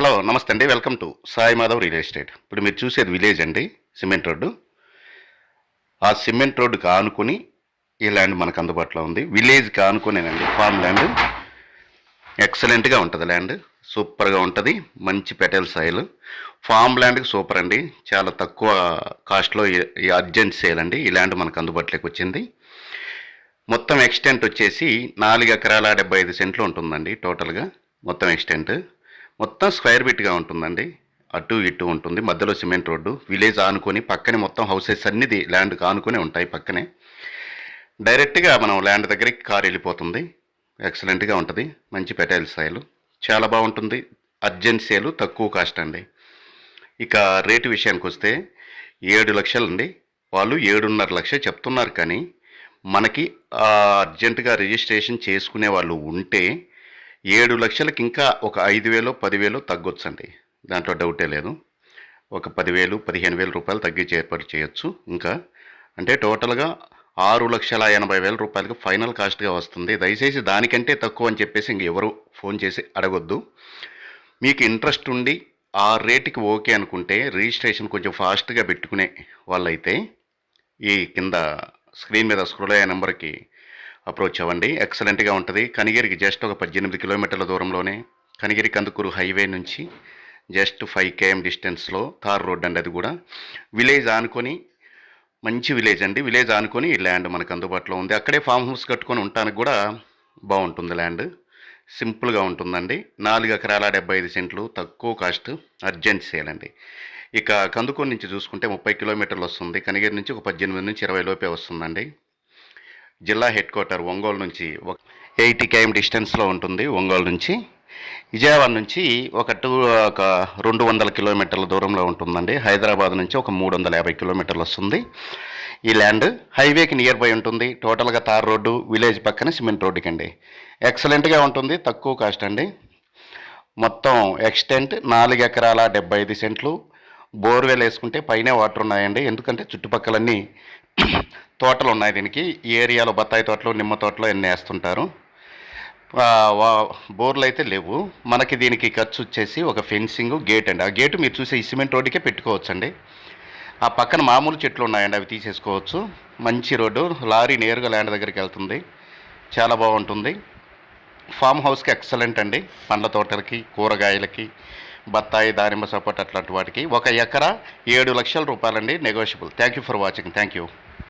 Hello నమస్తే అండి. Welcome to Sai Madhav real estate. ఇప్పుడు మీరు చూసేది విలేజ్ అండి, సిమెంట్ రోడ్డు. ఆ సిమెంట్ రోడ్డుకి ఆనుకొని ఈ ల్యాండ్ మనకు అందుబాటులో ఉంది. విలేజ్కి ఆనుకునేనండి, ఫామ్ ల్యాండ్. ఎక్సలెంట్గా ఉంటుంది ల్యాండ్, సూపర్గా ఉంటుంది. మంచి పెటల్ సాయిల్. ఫామ్ ల్యాండ్కి సూపర్ అండి. చాలా తక్కువ కాస్ట్లో ఈ అర్జెంట్ సేల్ అండి. ఈ ల్యాండ్ మనకు అందుబాటులోకి వచ్చింది. మొత్తం ఎక్స్టెంట్ వచ్చేసి 4 ఎకరాల 75 సెంట్లు ఉంటుందండి టోటల్గా. మొత్తం ఎక్స్టెంట్ మొత్తం స్క్వేర్ బిట్గా ఉంటుందండి. అటు ఇటు ఉంటుంది. మధ్యలో సిమెంట్ రోడ్డు. విలేజ్ ఆనుకొని పక్కనే మొత్తం హౌసెస్ అన్నిది ల్యాండ్కి ఆనుకొని ఉంటాయి పక్కనే. డైరెక్ట్గా మనం ల్యాండ్ దగ్గరికి కార్ వెళ్ళిపోతుంది. ఎక్సలెంట్గా ఉంటుంది. మంచి పెటైల్ సాయిల్, చాలా బాగుంటుంది. అర్జెంట్ సేలు, తక్కువ కాస్ట్ అండి. ఇక రేటు విషయానికి వస్తే 7 లక్షలు అండి. వాళ్ళు 7.5 లక్షలు చెప్తున్నారు. కానీ మనకి అర్జెంటుగా రిజిస్ట్రేషన్ చేసుకునే వాళ్ళు ఉంటే 7 లక్షలకి ఇంకా ఒక 5,000 10,000 తగ్గొచ్చండి. దాంట్లో డౌటే లేదు. ఒక 10,000 15,000 రూపాయలు తగ్గించి ఏర్పాటు చేయొచ్చు. ఇంకా అంటే టోటల్గా 6,80,000 రూపాయలకి ఫైనల్ కాస్ట్గా వస్తుంది. దయచేసి దానికంటే తక్కువ అని చెప్పేసి ఇంక ఎవరు ఫోన్ చేసి అడగొద్దు. మీకు ఇంట్రెస్ట్ ఉండి ఆ రేటుకి ఓకే అనుకుంటే రిజిస్ట్రేషన్ కొంచెం ఫాస్ట్గా పెట్టుకునే వాళ్ళైతే ఈ కింద స్క్రీన్ మీద స్క్రోల్ అయ్యే నెంబర్కి అప్రోచ్ అవ్వండి. ఎక్సలెంట్గా ఉంటుంది. కనిగిరికి జస్ట్ ఒక 18 కిలోమీటర్ల దూరంలోనే, కనిగిరి కందుకూరు హైవే నుంచి జస్ట్ 5 km డిస్టెన్స్లో తార్ రోడ్ అండి. అది కూడా విలేజ్ ఆనుకొని, మంచి విలేజ్ అండి. విలేజ్ ఆనుకొని ఈ ల్యాండ్ మనకు అందుబాటులో ఉంది. అక్కడే ఫామ్ హౌస్ కట్టుకొని ఉండటానికి కూడా బాగుంటుంది. ల్యాండ్ సింపుల్గా ఉంటుందండి. 4 ఎకరాల 75 సెంట్లు, తక్కువ కాస్ట్, అర్జెంట్ సేల్ అండి. ఇక కందుకూరు నుంచి చూసుకుంటే 30 కిలోమీటర్లు వస్తుంది. కనిగిరి నుంచి ఒక 18 నుంచి 20 లోపే వస్తుందండి. జిల్లా హెడ్ క్వార్టర్ ఒంగోలు నుంచి 80 km డిస్టెన్స్లో ఉంటుంది. ఒంగోలు నుంచి విజయవాడ నుంచి ఒక 200 కిలోమీటర్ల దూరంలో ఉంటుందండి. హైదరాబాద్ నుంచి ఒక 350 కిలోమీటర్లు వస్తుంది. ఈ ల్యాండ్ హైవేకి నియర్ బై ఉంటుంది. టోటల్గా తార్ రోడ్డు, విలేజ్ పక్కన సిమెంట్ రోడ్డుకి అండి. ఎక్సలెంట్గా ఉంటుంది. తక్కువ కాస్ట్ అండి. మొత్తం ఎక్స్టెంట్ 4 ఎకరాల 75 సెంట్లు. బోర్వెల్ వేసుకుంటే పైనే వాటర్ ఉన్నాయండి. ఎందుకంటే చుట్టుపక్కలన్నీ తోటలు ఉన్నాయి. దీనికి ఈ ఏరియాలో బత్తాయి తోటలు, నిమ్మ తోటలు ఎన్ని వేస్తుంటారు. బోర్లు అయితే లేవు. మనకి దీనికి ఖర్చు వచ్చేసి ఒక ఫెన్సింగ్, గేట్ అండి. ఆ గేటు మీరు చూసే ఈ సిమెంట్ రోడ్డుకే పెట్టుకోవచ్చండి. ఆ పక్కన మామూలు చెట్లు ఉన్నాయండి, అవి తీసేసుకోవచ్చు. మంచి రోడ్డు, లారీ నేరుగా ల్యాండ్ దగ్గరికి వెళ్తుంది. చాలా బాగుంటుంది. ఫామ్ హౌస్కి ఎక్సలెంట్ అండి. పండ్ల తోటలకి, కూరగాయలకి, బత్తాయి, దానిమ్మ సపోర్ట్ అట్లాంటి వాటికి 1 ఎకరా 7 లక్షల రూపాయలండి. Negotiable. Thank you for watching. Thank you.